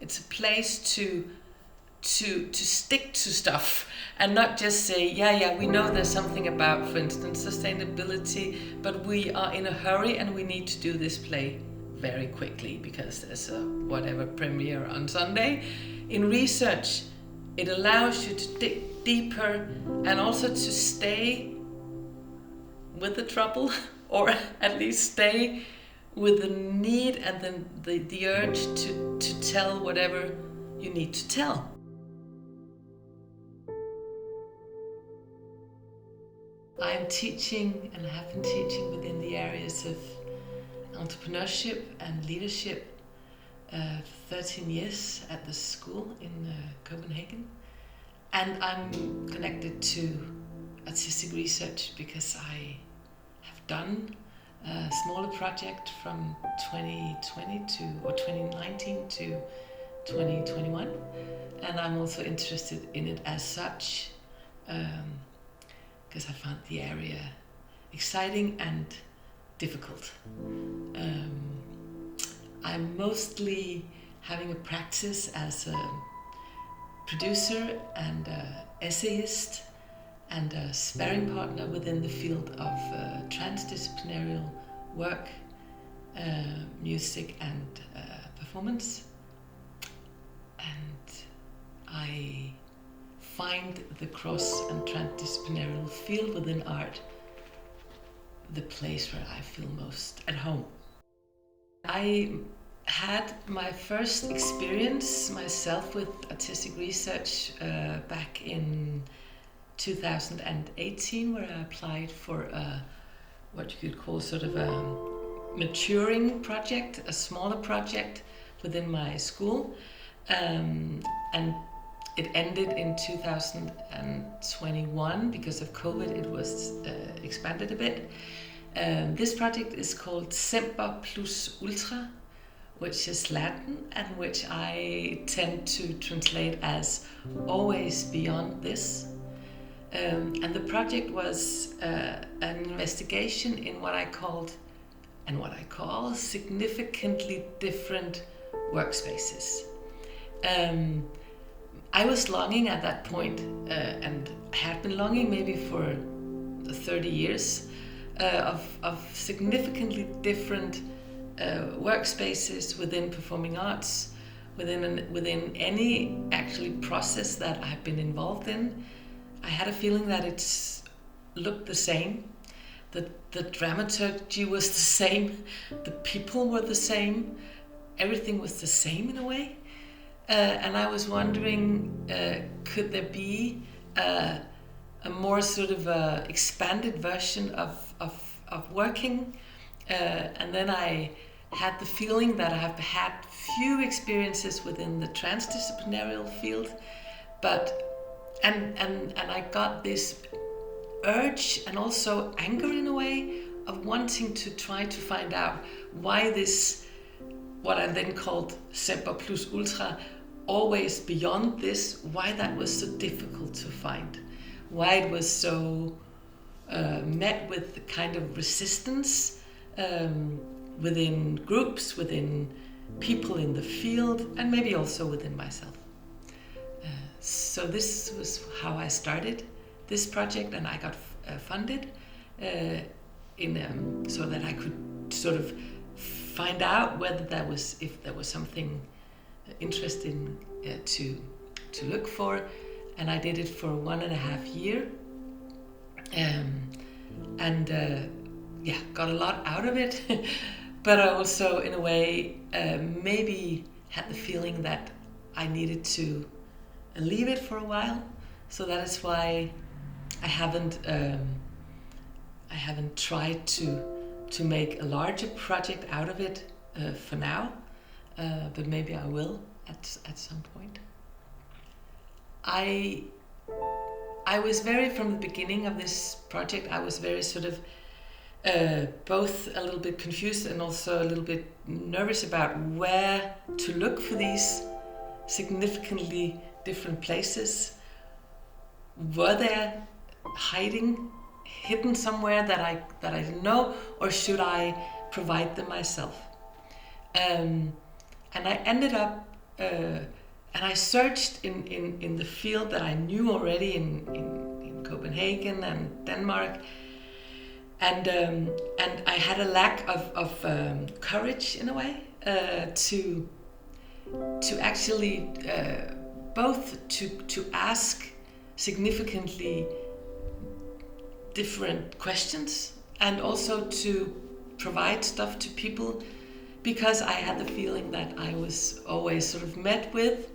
It's a place to stick to stuff and not just say, yeah, we know there's something about, for instance, sustainability, but we are in a hurry and we need to do this play very quickly because there's a whatever premiere on Sunday. In research, it allows you to dig deeper and also to stay with the trouble, or at least stay with the need and the urge to tell whatever you need to tell. I'm teaching and have been teaching within the areas of entrepreneurship and leadership 13 years at the school in Copenhagen. And I'm connected to artistic research because I have done a smaller project from 2019 to 2021. And I'm also interested in it as such because I found the area exciting and difficult. I'm mostly having a practice as a producer and a essayist and a sparring partner within the field of transdisciplinary work, music and performance. And I find the cross and transdisciplinary field within art the place where I feel most at home. I had my first experience myself with artistic research back in 2018, where I applied for what you could call sort of a maturing project, a smaller project within my school, and it ended in 2021 because of COVID. It was expanded a bit. This project is called Semper plus Ultra, which is Latin and which I tend to translate as always beyond this. And the project was an investigation in what I called and what I call significantly different workspaces. I was longing at that point, and had been longing maybe for 30 years, of significantly different workspaces within performing arts, within any actually process that I've been involved in. I had a feeling that it looked the same, that the dramaturgy was the same, the people were the same, everything was the same in a way. And I was wondering, could there be a more sort of expanded version of working? And then I had the feeling that I have had few experiences within the transdisciplinary field, but and I got this urge and also anger in a way of wanting to try to find out why this, what I then called Semper plus Ultra, always beyond this, why that was so difficult to find, why it was so met with kind of resistance within groups, within people in the field, and maybe also within myself. So this was how I started this project, and I got funded so that I could sort of find out whether if there was something interesting to look for, and I did it for 1.5 years, and got a lot out of it. But I also, in a way, maybe had the feeling that I needed to leave it for a while. So that is why I haven't tried to make a larger project out of it for now, but maybe I will at some point. I was very, from the beginning of this project, I was very sort of both a little bit confused and also a little bit nervous about where to look for these significantly different places. Were there hidden somewhere that I didn't know, or should I provide them myself? And I ended up and I searched in the field that I knew already in Copenhagen and Denmark, and I had a lack of courage in a way to actually both to ask significantly different questions and also to provide stuff to people, because I had the feeling that I was always sort of met with,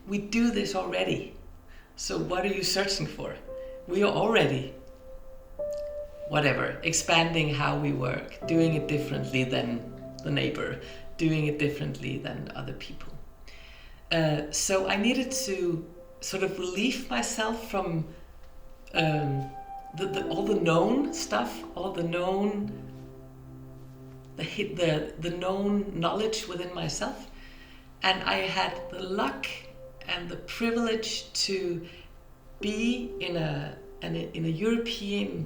we do this already, so what are you searching for? We are already, whatever, expanding how we work, doing it differently than the neighbor, doing it differently than other people. So I needed to sort of relieve myself from all the known stuff, all the known, the known knowledge within myself, and I had the luck and the privilege to be in a European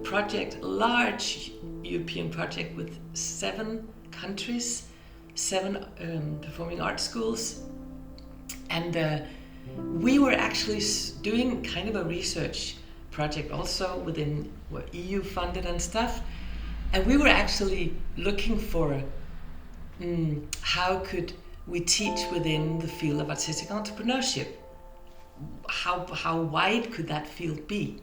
project, a large European project with 7 countries, 7 performing arts schools, and we were actually doing kind of a research project also within EU funded and stuff, and we were actually looking for how could we teach within the field of artistic entrepreneurship. How wide could that field be?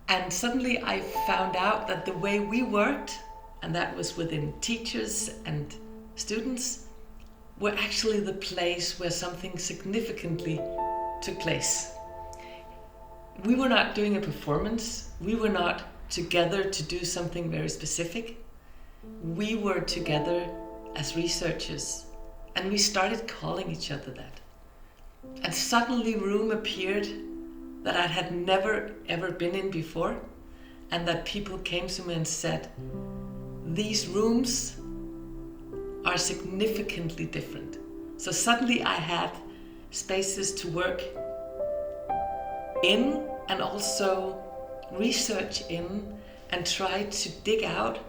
And suddenly I found out that the way we worked, and that was within teachers and students, were actually the place where something significantly took place. We were not doing a performance. We were not together to do something very specific. We were together as researchers, and we started calling each other that. And suddenly room appeared that I had never ever been in before, and that people came to me and said, these rooms are significantly different. So suddenly I had spaces to work in and also research in and try to dig out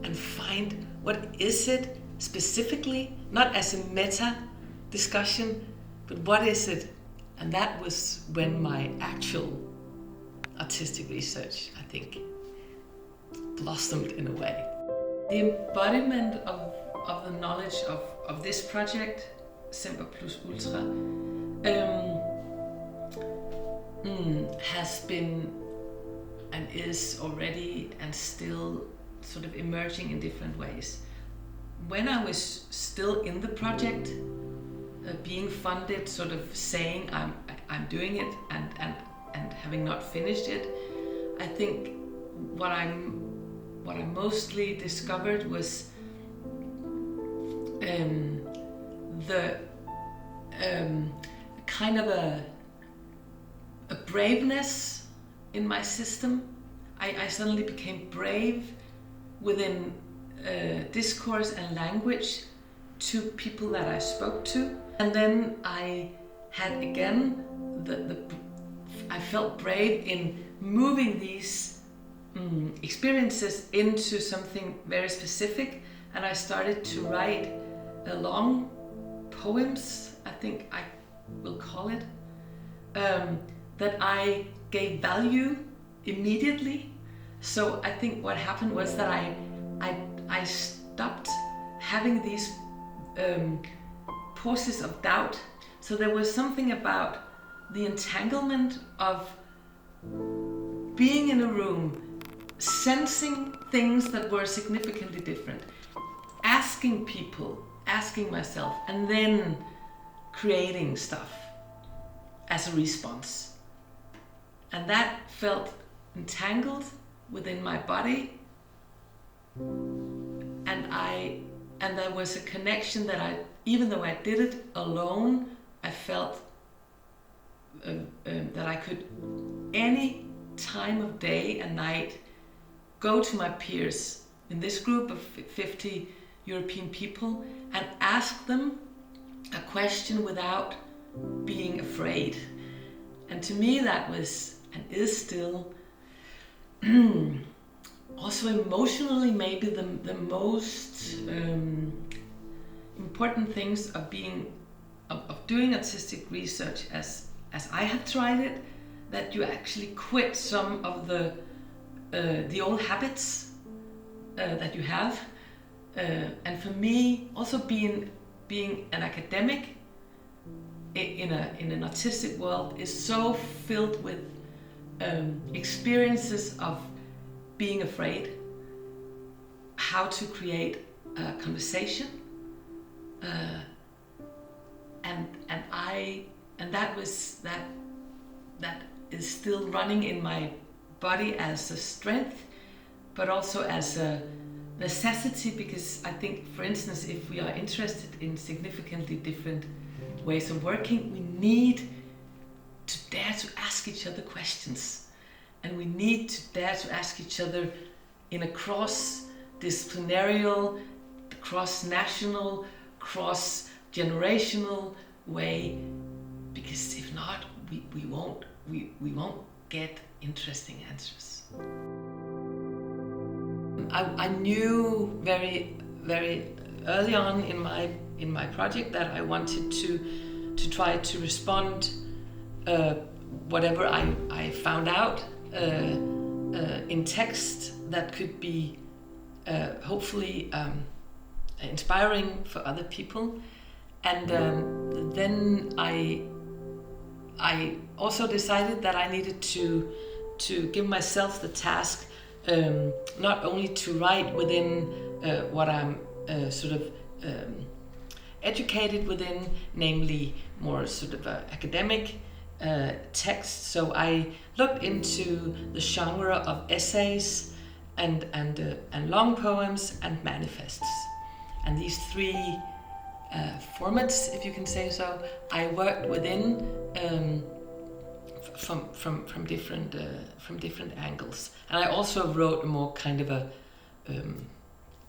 and find what is it specifically, not as a meta discussion, but what is it? And that was when my actual artistic research, I think, blossomed in a way. The embodiment of the knowledge of this project, Semper Plus Ultra, has been and is already and still sort of emerging in different ways. When I was still in the project, being funded, sort of saying I'm doing it and having not finished it, I think what I mostly discovered was the kind of a braveness in my system. I suddenly became brave within discourse and language to people that I spoke to, and then I had again I felt brave in moving these experiences into something very specific, and I started to write long poems, I think I will call it, that I gave value immediately. So I think what happened was that I stopped having these pauses of doubt. So there was something about the entanglement of being in a room, sensing things that were significantly different, asking people, asking myself, and then creating stuff as a response. And that felt entangled within my body, and there was a connection that even though I did it alone, I felt that I could any time of day and night go to my peers in this group of 50 European people and ask them a question without being afraid. And to me that was and is still also emotionally maybe the most important things of being of doing artistic research as I have tried it, that you actually quit some of the old habits that you have. And for me, also being an academic in an artistic world is so filled with experiences of being afraid, how to create a conversation, and that is still running in my body as a strength, but also as a necessity, because I think, for instance, if we are interested in significantly different ways of working, we need to dare to ask each other questions, and we need to dare to ask each other in a cross-disciplinary, cross-national, cross-generational way, because if not, we won't get interesting answers. I knew very, very early on in my project that I wanted to try to respond whatever I found out in text that could be hopefully inspiring for other people. And then I also decided that I needed to give myself the task not only to write within what I'm sort of educated within, namely more sort of academic text. So I looked into the genre of essays and long poems and manifests, and these three formats, if you can say so, I worked within from different angles. And I also wrote a more kind of a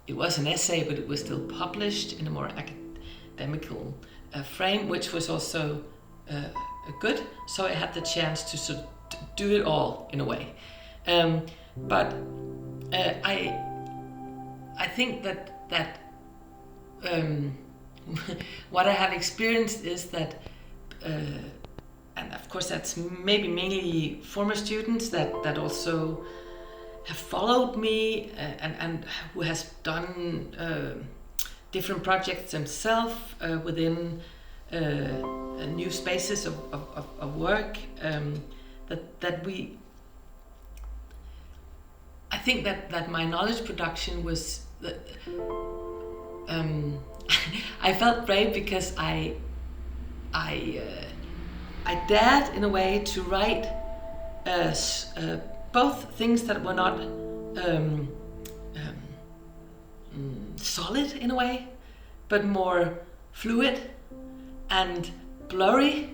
it was an essay, but it was still published in a more academical frame, which was also good. So I had the chance to sort of do it all in a way. But I think that what I have experienced is that, and of course that's maybe mainly former students that also have followed me and who has done different projects themselves within new spaces of work, that we, I think that my knowledge production was I felt brave because I dared in a way to write both things that were not solid in a way, but more fluid and blurry,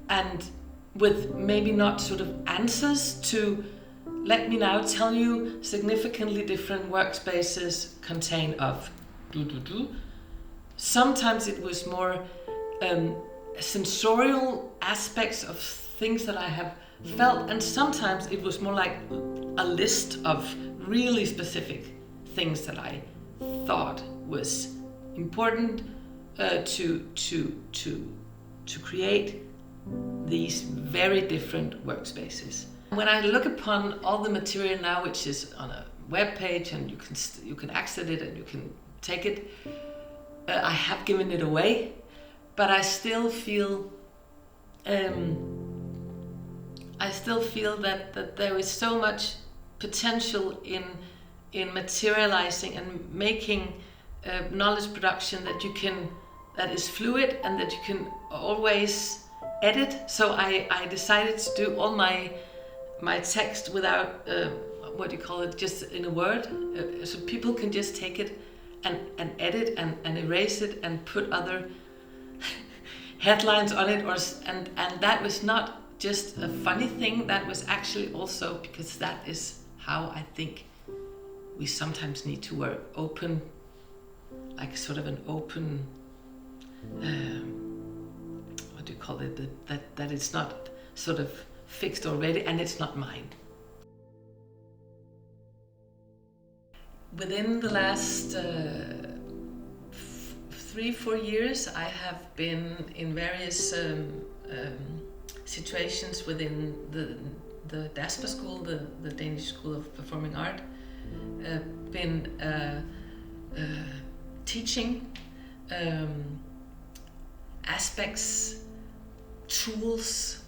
and with maybe not sort of answers to let me now tell you significantly different workspaces contain of do. Sometimes it was more sensorial aspects of things that I have felt, and sometimes it was more like a list of really specific things that I thought was important to create these very different workspaces. When I look upon all the material now, which is on a web page and you can access it and you can take it, I have given it away, but I still feel that there is so much potential in materializing and making knowledge production that is fluid and that you can always edit. So I decided to do all my text without what do you call it, just in a word, so people can just take it and edit and erase it and put other headlines on it, and that was not just a funny thing, that was actually also because that is how I think we sometimes need to work, open, like sort of an open what do you call it, that it's not sort of fixed already and it's not mine. Within the last 3-4 years, I have been in various situations within the DASPA school, the Danish School of Performing Art, been teaching aspects, tools,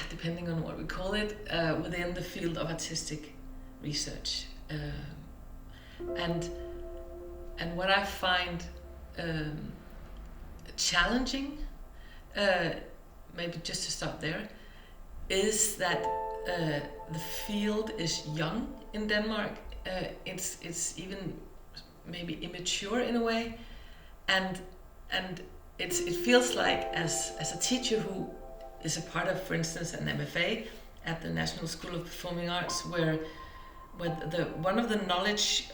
depending on what we call it, within the field of artistic research. And what I find challenging, maybe just to start there, is that the field is young in Denmark. It's even maybe immature in a way, and it feels like as a teacher who is a part of, for instance, an MFA at the National School of Performing Arts, where one of the knowledge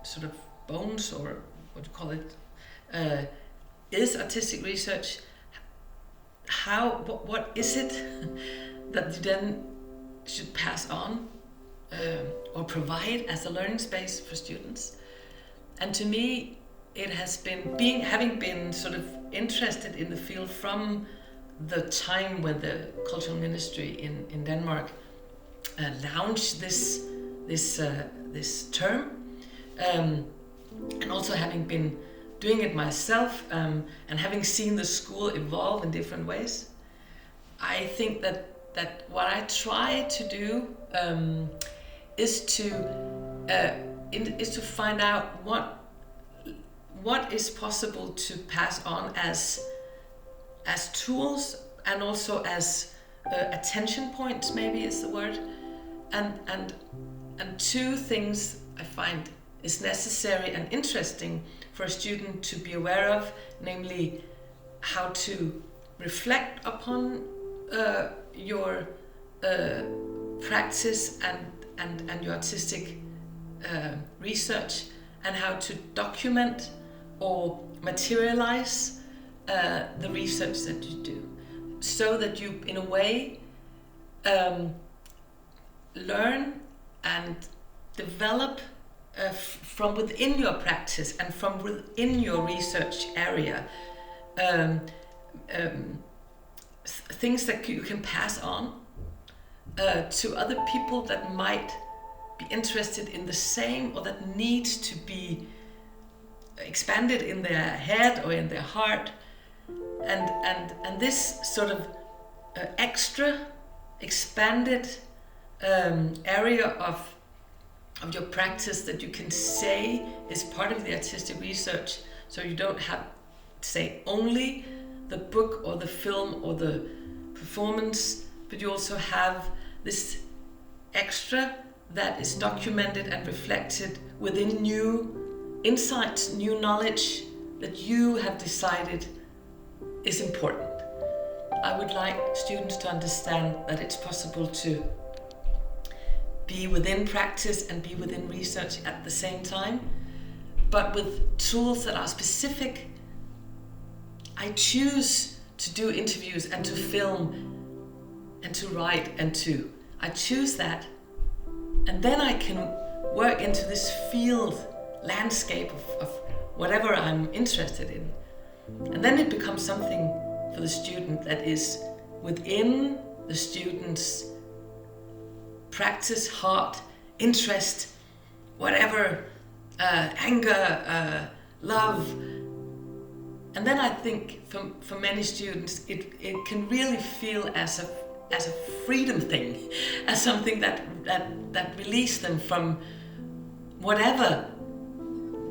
sort of bones, or what do you call it, is artistic research. What is it that you then should pass on or provide as a learning space for students? And to me, it has been having been sort of interested in the field from the time when the Cultural Ministry in Denmark launched this term, and also having been doing it myself, and having seen the school evolve in different ways. I think that what I try to do is to find out what is possible to pass on as tools, and also as attention points, maybe is the word, and two things I find is necessary and interesting for a student to be aware of, namely how to reflect upon your practice and your artistic research, and how to document or materialize the research that you do, so that you, in a way, learn and develop from within your practice and from within your research area, things that you can pass on to other people that might be interested in the same, or that need to be expanded in their head or in their heart, and this sort of extra expanded area of your practice that you can say is part of the artistic research, so you don't have to say only the book or the film or the performance, but you also have this extra that is documented and reflected within new insights, new knowledge that you have decided is important. I would like students to understand that it's possible to be within practice and be within research at the same time, but with tools that are specific. I choose to do interviews and to film and to write I choose that, and then I can work into this field landscape of whatever I'm interested in, and then it becomes something for the student that is within the student's practice, heart, interest, whatever, anger, love. And then I think for many students it can really feel as a freedom thing, as something that releases them from whatever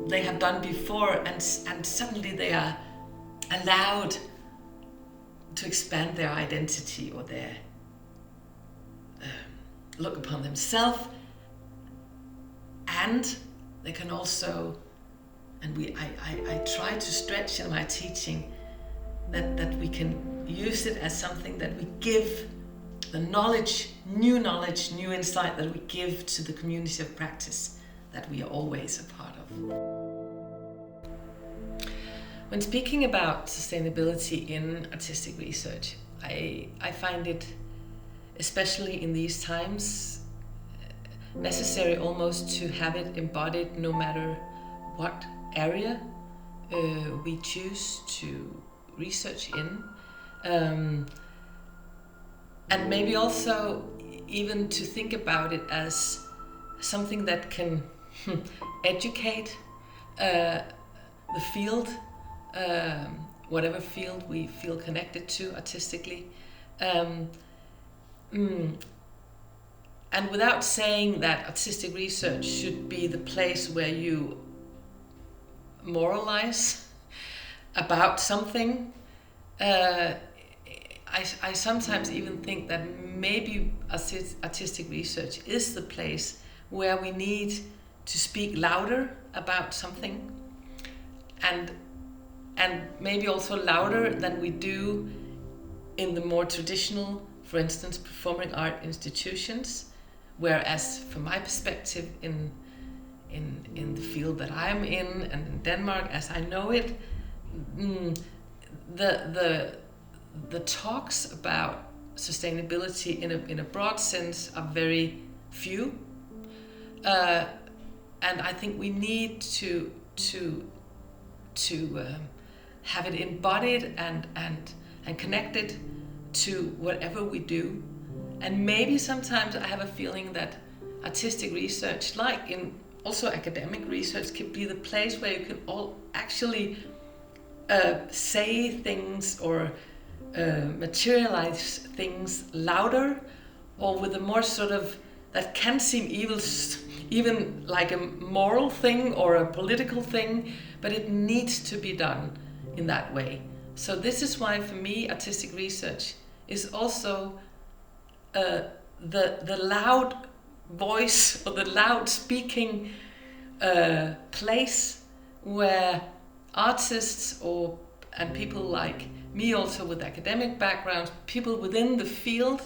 they have done before, and suddenly they are allowed to expand their identity or their look upon themselves, and they can also, and I try to stretch in my teaching that we can use it as something that we give the knowledge, new insight that we give to the community of practice that we are always a part of. When speaking about sustainability in artistic research, I find it, especially in these times, necessary almost to have it embodied no matter what area we choose to research in, and maybe also even to think about it as something that can educate the field, whatever field we feel connected to artistically. And without saying that artistic research should be the place where you moralize about something, I sometimes even think that maybe artistic research is the place where we need to speak louder about something, and maybe also louder than we do in the more traditional, for instance, performing art institutions. Whereas from my perspective in the field that I'm in and in Denmark as I know it, the talks about sustainability in a broad sense are very few, and I think we need to have it embodied and connected to whatever we do. And maybe sometimes I have a feeling that artistic research, like in also academic research, can be the place where you can all actually say things or materialize things louder, or with a more sort of, that can seem even like a moral thing or a political thing, but it needs to be done in that way. So this is why for me artistic research is also the loud voice or the loud speaking place where artists and people like me, also with academic backgrounds, people within the field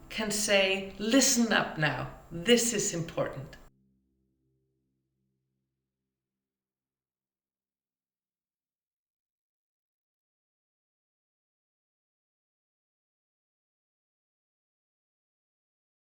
can say, listen up now, this is important.